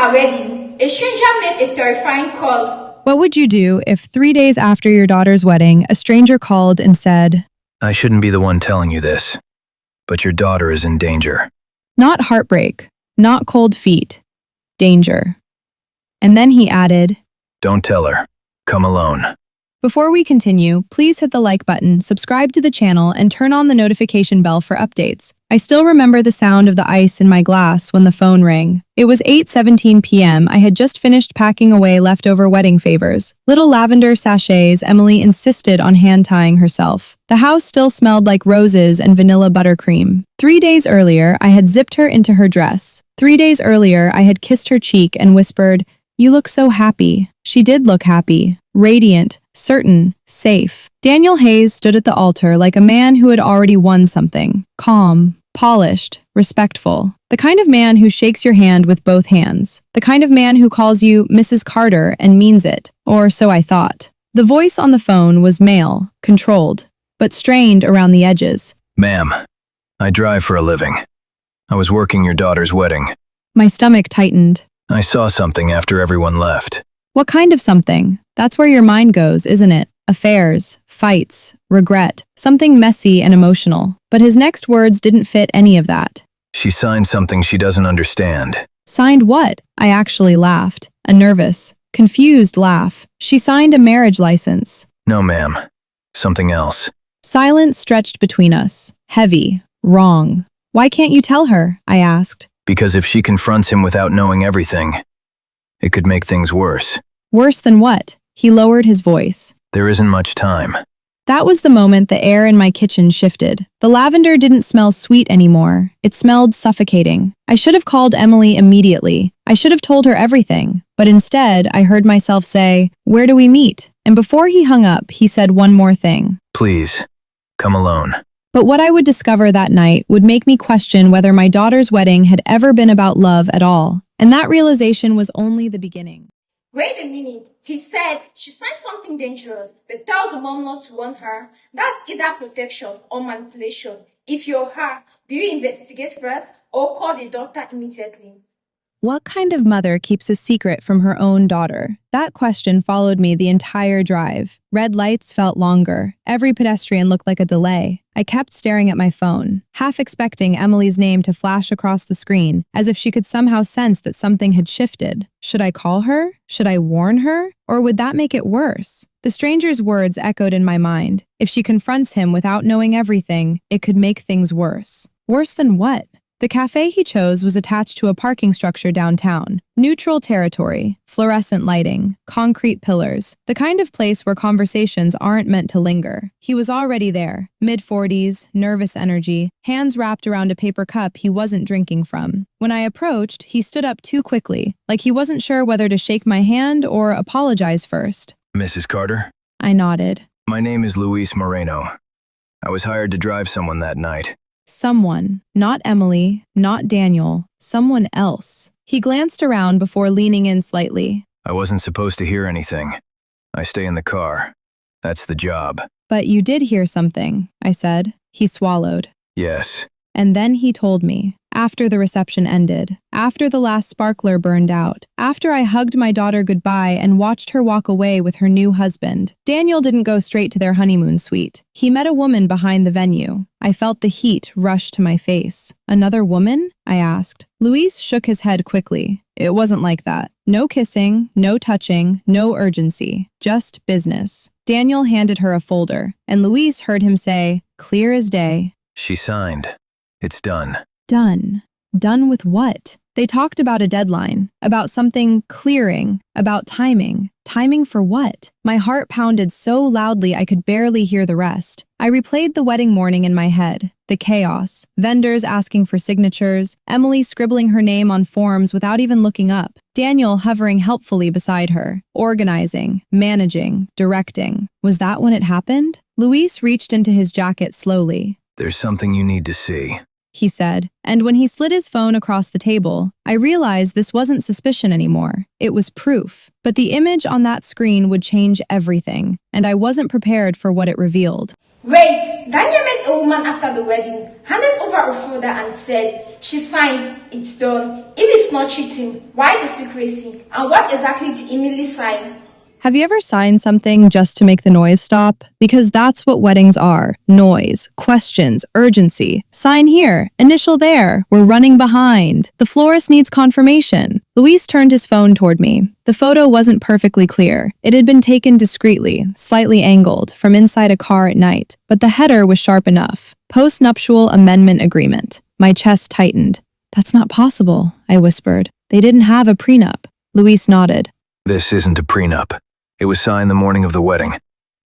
our wedding, a stranger made a terrifying call. What would you do if 3 days after your daughter's wedding, a stranger called and said, I shouldn't be the one telling you this, but your daughter is in danger. not heartbreak, not cold feet, danger. And then he added, Don't tell her. Come alone. Before we continue, please hit the like button, subscribe to the channel, and turn on the notification bell for updates. I still remember the sound of the ice in my glass when the phone rang. It was 8:17 p.m. I had just finished packing away leftover wedding favors. Little lavender sachets Emily insisted on hand-tying herself. The house still smelled like roses and vanilla buttercream. 3 days earlier, I had zipped her into her dress. 3 days earlier, I had kissed her cheek and whispered, You look so happy. She did look happy, radiant, certain, safe. Daniel Hayes stood at the altar like a man who had already won something. Calm, polished, respectful. The kind of man who shakes your hand with both hands. The kind of man who calls you Mrs. Carter and means it, or so I thought. The voice on the phone was male, controlled, but strained around the edges. Ma'am, I drive for a living. I was working your daughter's wedding. My stomach tightened. I saw something after everyone left. What kind of something? That's where your mind goes, isn't it? Affairs, fights, regret, something messy and emotional. But his next words didn't fit any of that. She signed something she doesn't understand. Signed what? I actually laughed. A nervous, confused laugh. She signed a marriage license. No, ma'am. Something else. Silence stretched between us. Heavy. Wrong. Why can't you tell her? I asked. Because if she confronts him without knowing everything, it could make things worse. Worse than what? He lowered his voice. There isn't much time. That was the moment the air in my kitchen shifted. The lavender didn't smell sweet anymore. It smelled suffocating. I should have called Emily immediately. I should have told her everything. But instead, I heard myself say, Where do we meet? And before he hung up, he said one more thing. Please, come alone. But what I would discover that night would make me question whether my daughter's wedding had ever been about love at all. And that realization was only the beginning. Wait a minute. He said she signed something dangerous, but tells her mom not to warn her. That's either protection or manipulation. If you're her, do you investigate first or call the doctor immediately? What kind of mother keeps a secret from her own daughter? That question followed me the entire drive. Red lights felt longer. Every pedestrian looked like a delay. I kept staring at my phone, half expecting Emily's name to flash across the screen, as if she could somehow sense that something had shifted. Should I call her? Should I warn her? Or would that make it worse? The stranger's words echoed in my mind. If she confronts him without knowing everything, it could make things worse. Worse than what? The cafe he chose was attached to a parking structure downtown. Neutral territory, fluorescent lighting, concrete pillars, the kind of place where conversations aren't meant to linger. He was already there, mid-40s, nervous energy, hands wrapped around a paper cup he wasn't drinking from. When I approached, he stood up too quickly, like he wasn't sure whether to shake my hand or apologize first. Mrs. Carter? I nodded. My name is Luis Moreno. I was hired to drive someone that night. Someone, not Emily, not Daniel, someone else. He glanced around before leaning in slightly. I wasn't supposed to hear anything. I stay in the car. That's the job. But you did hear something, I said. He swallowed. Yes. And then he told me, after the reception ended, after the last sparkler burned out, after I hugged my daughter goodbye and watched her walk away with her new husband. Daniel didn't go straight to their honeymoon suite. He met a woman behind the venue. I felt the heat rush to my face. Another woman? I asked. Luis shook his head quickly. It wasn't like that. No kissing, no touching, no urgency. Just business. Daniel handed her a folder, and Luis heard him say, clear as day. She signed. It's done. Done. Done with what? They talked about a deadline, about something clearing, about timing. Timing for what? My heart pounded so loudly I could barely hear the rest. I replayed the wedding morning in my head. The chaos. Vendors asking for signatures. Emily scribbling her name on forms without even looking up. Daniel hovering helpfully beside her. Organizing, managing, directing. Was that when it happened? Luis reached into his jacket slowly. There's something you need to see, he said, and when he slid his phone across the table, I realized this wasn't suspicion anymore. It was proof. But the image on that screen would change everything, and I wasn't prepared for what it revealed. Wait, Daniel met a woman after the wedding, handed over a folder and said, she signed, it's done. If it's not cheating, why the secrecy? And what exactly did Emily sign? Have you ever signed something just to make the noise stop? Because that's what weddings are. Noise, questions, urgency. Sign here, initial there. We're running behind. The florist needs confirmation. Luis turned his phone toward me. The photo wasn't perfectly clear. It had been taken discreetly, slightly angled, from inside a car at night. But the header was sharp enough. Post-nuptial amendment agreement. My chest tightened. That's not possible, I whispered. They didn't have a prenup. Luis nodded. This isn't a prenup. It was signed the morning of the wedding.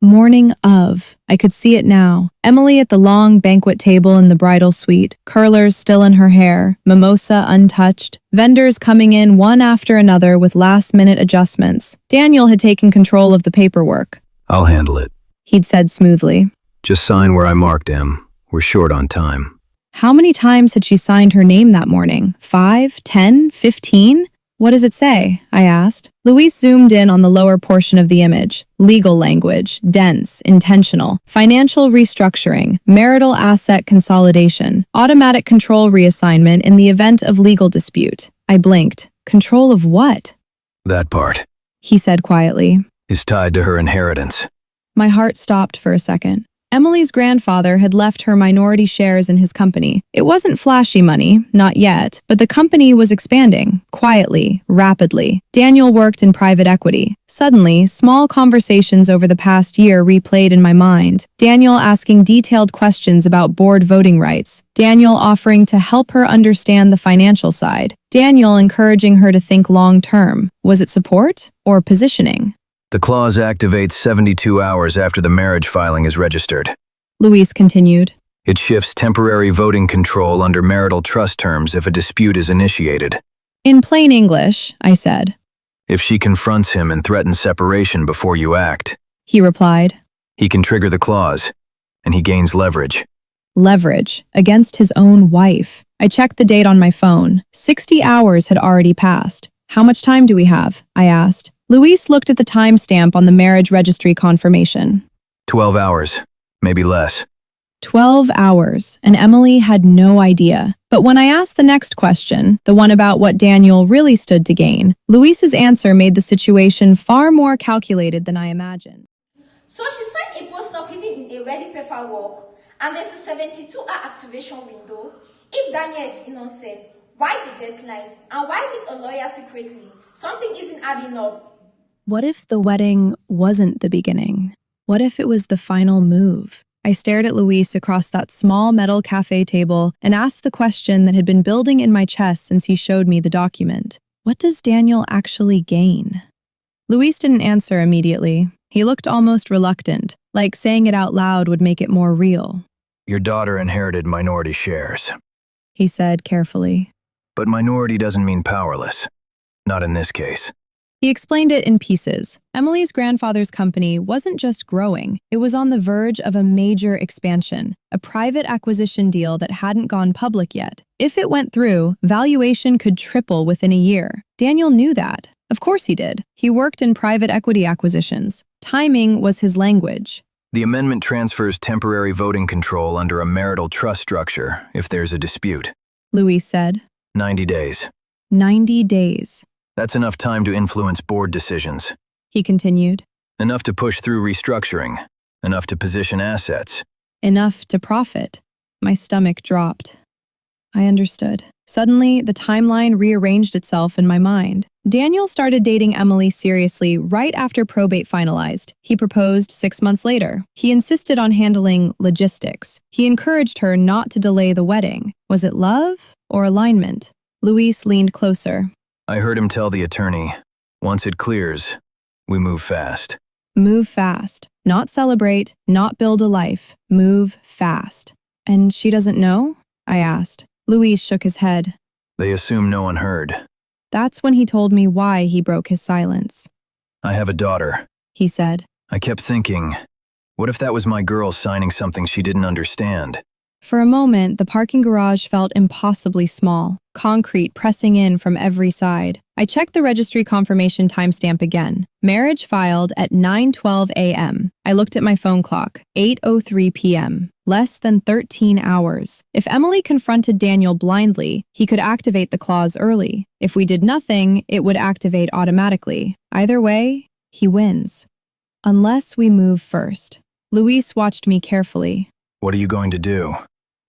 Morning of. I could see it now. Emily at the long banquet table in the bridal suite, curlers still in her hair, mimosa untouched, vendors coming in one after another with last-minute adjustments. Daniel had taken control of the paperwork. I'll handle it. He'd said smoothly. Just sign where I marked Em. We're short on time. How many times had she signed her name that morning? 5, 10, 15? What does it say? I asked. Luis zoomed in on the lower portion of the image. Legal language, dense, intentional, financial restructuring, marital asset consolidation, automatic control reassignment in the event of legal dispute. I blinked. Control of what? That part He said quietly. is tied to her inheritance. My heart stopped for a second. Emily's grandfather had left her minority shares in his company. It wasn't flashy money, not yet, but the company was expanding, quietly, rapidly. Daniel worked in private equity. Suddenly, small conversations over the past year replayed in my mind. Daniel asking detailed questions about board voting rights. Daniel offering to help her understand the financial side. Daniel encouraging her to think long-term. Was it support or positioning? The clause activates 72 hours after the marriage filing is registered. Luis continued. It shifts temporary voting control under marital trust terms if a dispute is initiated. In plain English, I said. If she confronts him and threatens separation before you act, He replied. he can trigger the clause, and he gains leverage. Leverage against his own wife. I checked the date on my phone. 60 hours had already passed. How much time do we have? I asked. Luis looked at the timestamp on the marriage registry confirmation. 12 hours, maybe less. 12 hours, and Emily had no idea. But when I asked the next question, the one about what Daniel really stood to gain, Luis's answer made the situation far more calculated than I imagined. So she signed a poster hidden in a wedding paperwork, and there's a 72-hour activation window. If Daniel is innocent, why the deadline? And why meet a lawyer secretly? Something isn't adding up. What if the wedding wasn't the beginning? What if it was the final move? I stared at Luis across that small metal cafe table and asked the question that had been building in my chest since he showed me the document. What does Daniel actually gain? Luis didn't answer immediately. He looked almost reluctant, like saying it out loud would make it more real. Your daughter inherited minority shares. He said carefully. But minority doesn't mean powerless. Not in this case. He explained it in pieces. Emily's grandfather's company wasn't just growing, it was on the verge of a major expansion, a private acquisition deal that hadn't gone public yet. If it went through, valuation could triple within a year. Daniel knew that. Of course he did. He worked in private equity acquisitions. Timing was his language. The amendment transfers temporary voting control under a marital trust structure if there's a dispute. Luis said. 90 days. 90 days. That's enough time to influence board decisions. He continued. Enough to push through restructuring. Enough to position assets. Enough to profit. My stomach dropped. I understood. Suddenly, the timeline rearranged itself in my mind. Daniel started dating Emily seriously right after probate finalized. He proposed 6 months later. He insisted on handling logistics. He encouraged her not to delay the wedding. Was it love or alignment? Luis leaned closer. I heard him tell the attorney, once it clears, we move fast. Move fast. Not celebrate, not build a life. Move fast. And she doesn't know? I asked. Luis shook his head. They assume no one heard. That's when he told me why he broke his silence. I have a daughter, He said. I kept thinking, what if that was my girl signing something she didn't understand? For a moment, the parking garage felt impossibly small, concrete pressing in from every side. I checked the registry confirmation timestamp again. Marriage filed at 9:12 a.m. I looked at my phone clock, 8:03 p.m. Less than 13 hours. If Emily confronted Daniel blindly, he could activate the clause early. If we did nothing, it would activate automatically. Either way, he wins. Unless we move first. Luis watched me carefully. What are you going to do?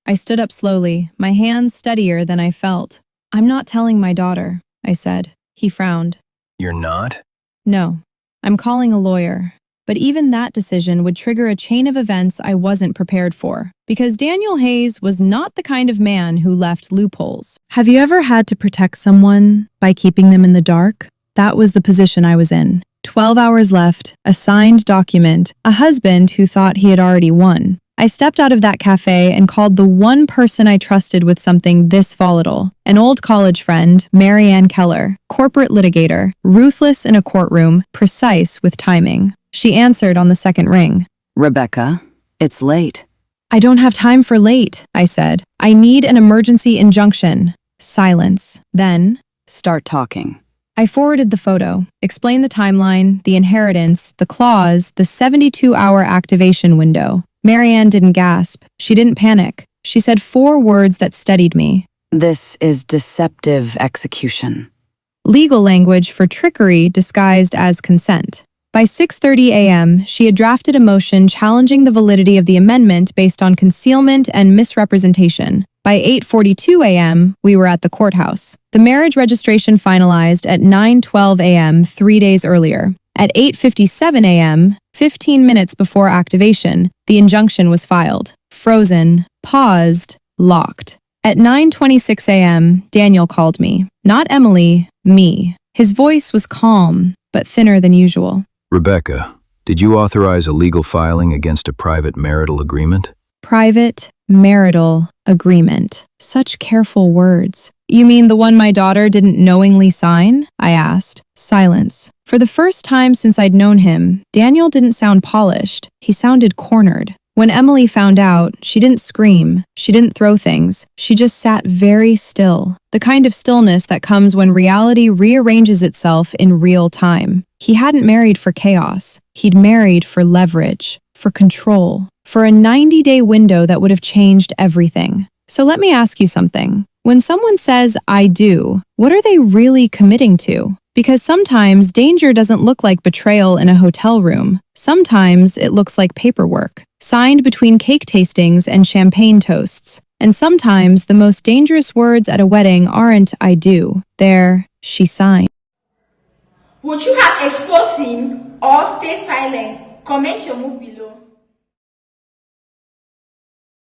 I stood up slowly, my hands steadier than I felt. I'm not telling my daughter, I said. He frowned. You're not? No, I'm calling a lawyer. But even that decision would trigger a chain of events I wasn't prepared for, because Daniel Hayes was not the kind of man who left loopholes. Have you ever had to protect someone by keeping them in the dark? That was the position I was in. 12 hours left, a signed document, a husband who thought he had already won. I stepped out of that cafe and called the one person I trusted with something this volatile. An old college friend, Marianne Keller, corporate litigator, ruthless in a courtroom, precise with timing. She answered on the second ring. Rebecca, it's late. I don't have time for late, I said. I need an emergency injunction. Silence. Then, Start talking. I forwarded the photo, explained the timeline, the inheritance, the clause, the 72-hour activation window. Marianne didn't gasp. She didn't panic. She said 4 words that steadied me. This is deceptive execution. Legal language for trickery disguised as consent. By 6:30 a.m., she had drafted a motion challenging the validity of the amendment based on concealment and misrepresentation. By 8:42 a.m., we were at the courthouse. The marriage registration finalized at 9:12 a.m. 3 days earlier. At 8:57 a.m., 15 minutes before activation, the injunction was filed. Frozen, paused, locked. At 9:26 a.m., Daniel called me. Not Emily, me. His voice was calm, but thinner than usual. Rebecca, did you authorize a legal filing against a private marital agreement? Private marital agreement. Such careful words. You mean the one my daughter didn't knowingly sign? I asked. Silence. For the first time since I'd known him, Daniel didn't sound polished. He sounded cornered. When Emily found out, she didn't scream. She didn't throw things. She just sat very still. The kind of stillness that comes when reality rearranges itself in real time. He hadn't married for chaos. He'd married for leverage, for control, for a 90-day window that would have changed everything. So let me ask you something. When someone says, I do, what are they really committing to? Because sometimes danger doesn't look like betrayal in a hotel room. Sometimes it looks like paperwork, signed between cake tastings and champagne toasts. And sometimes the most dangerous words at a wedding aren't I do. They're she signed. Would you have exposed him or stay silent? Comment your move below.